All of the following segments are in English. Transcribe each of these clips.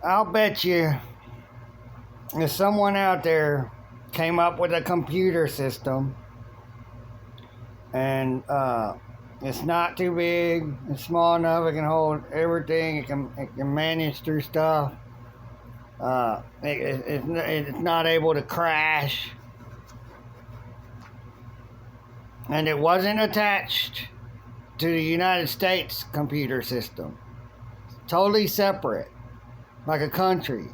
I'll bet you if someone out there came up with a computer system and it's not too big, it's small enough, it can hold everything, it can manage through stuff. It's not able to crash, and it wasn't attached to the United States computer system. Totally separate, like a country.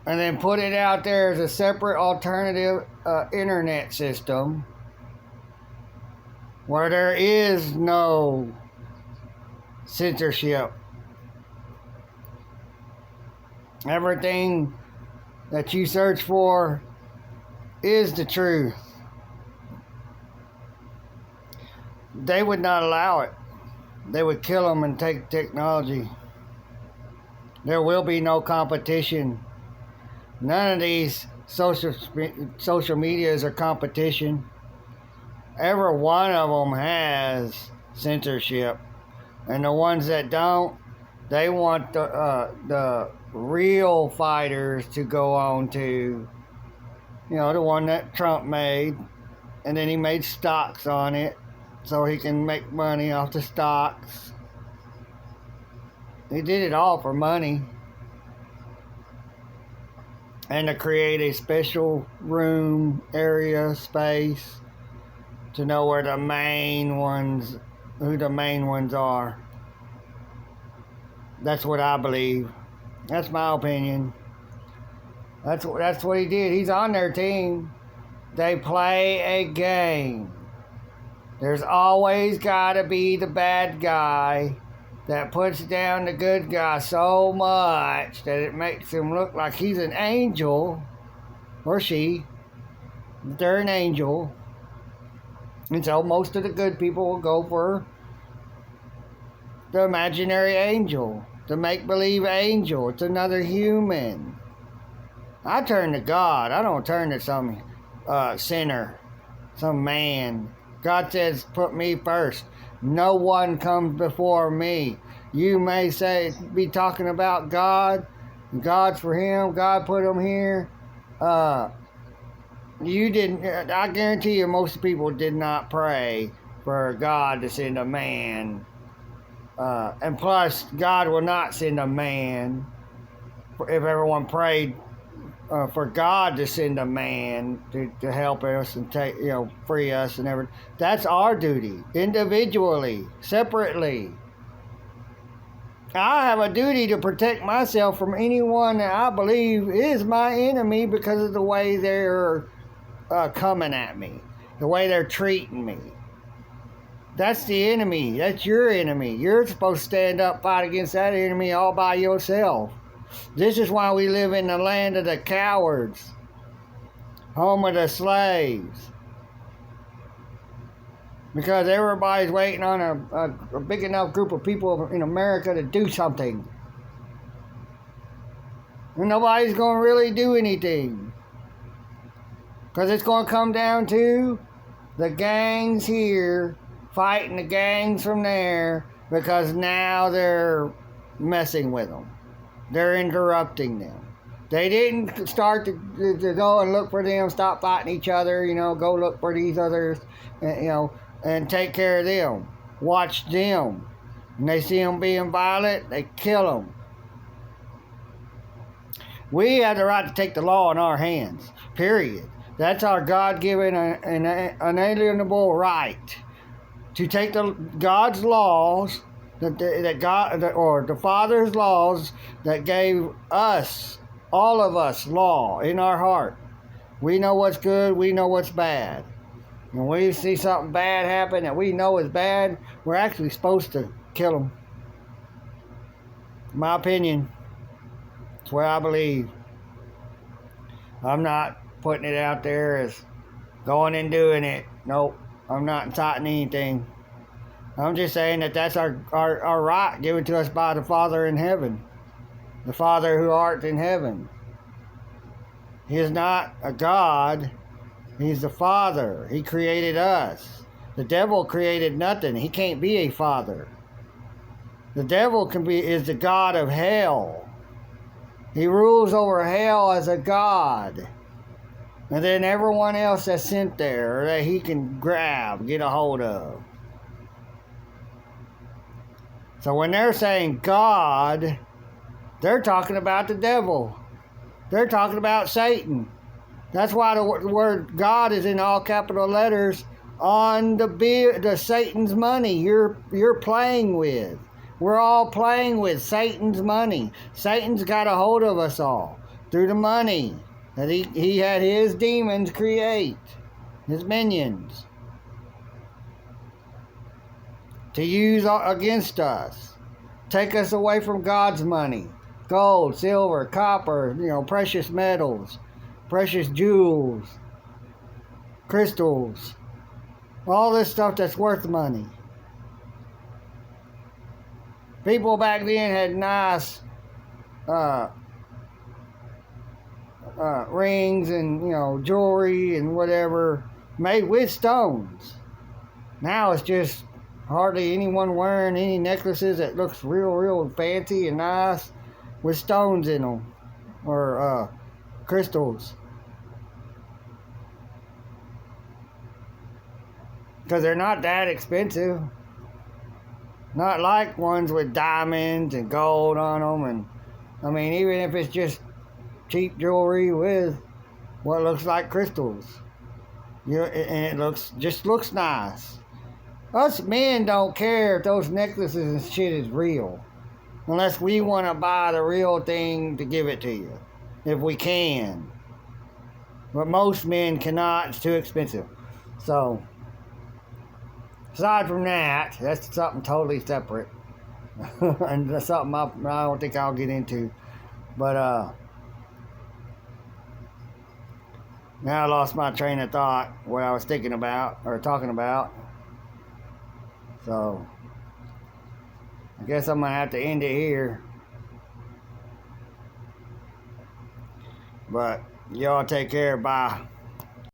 And then put it out there as a separate alternative internet system where there is no censorship. Everything that you search for is the truth. They would not allow it. They would kill them and take technology. There will be no competition. None of these social medias are competition. Every one of them has censorship, and the ones that don't, they want the real fighters to go on to, the one that Trump made, and then he made stocks on it so he can make money off the stocks. He did it all for money. And to create a special room, area, space to know where the main ones, who the main ones are. That's what I believe. That's my opinion. That's what he did. He's on their team. They play a game. There's always got to be the bad guy that puts down the good guy so much that it makes him look like he's an angel, or she. They're an angel. And so most of the good people will go for the imaginary angel, the make-believe angel. It's another human. I turn to God. I don't turn to some sinner, some man. God says, put me first. No one comes before me. You may be talking about God. God's for him. God put him here. You didn't. I guarantee you, most people did not pray for God to send a man. And plus, God will not send a man if everyone prayed for God to send a man to help us and take, free us and everything. That's our duty, individually, separately. I have a duty to protect myself from anyone that I believe is my enemy because of the way they're coming at me, the way they're treating me. That's the enemy. That's your enemy. You're supposed to stand up, fight against that enemy all by yourself. This is why we live in the land of the cowards, home of the slaves. Because everybody's waiting on a big enough group of people in America to do something. And nobody's going to really do anything. Because it's going to come down to the gangs here fighting the gangs from there, because now they're messing with them. They're interrupting them. They didn't start to go and look for them, stop fighting each other, go look for these others, and take care of them. Watch them. When they see them being violent, they kill them. We have the right to take the law in our hands, period. That's our God-given and unalienable right. To take God's laws, that God, or the Father's laws that gave us, all of us, law in our heart. We know what's good, we know what's bad. When we see something bad happen that we know is bad, we're actually supposed to kill them. My opinion. It's what I believe. I'm not putting it out there as going and doing it. Nope. I'm not inciting anything. I'm just saying that that's our right given to us by the Father in heaven. The Father who art in heaven. He is not a God. He's the Father. He created us. The devil created nothing. He can't be a father. The devil is the god of hell. He rules over hell as a god. And then everyone else that's sent there, or that he can grab, get a hold of. So when they're saying God, they're talking about the devil. They're talking about Satan. That's why the word God is in all capital letters on the Satan's money you're playing with. We're all playing with Satan's money. Satan's got a hold of us all through the money that he had his demons create, his minions, to use against us. Take us away from God's money. Gold, silver, copper, precious metals, precious jewels, crystals, all this stuff that's worth money. People back then had nice rings and jewelry and whatever made with stones. Now it's just hardly anyone wearing any necklaces that looks real fancy and nice with stones in them or crystals, because they're not that expensive. Not like ones with diamonds and gold on them. And I mean, even if it's just cheap jewelry with what looks like crystals, and it just looks nice. Us men don't care if those necklaces and shit is real, unless we want to buy the real thing to give it to you, if we can. But most men cannot; it's too expensive. So, aside from that, that's something totally separate, and that's something I don't think I'll get into. But now I lost my train of thought, what I was thinking about or talking about. So I guess I'm gonna have to end it here. But y'all take care. Bye.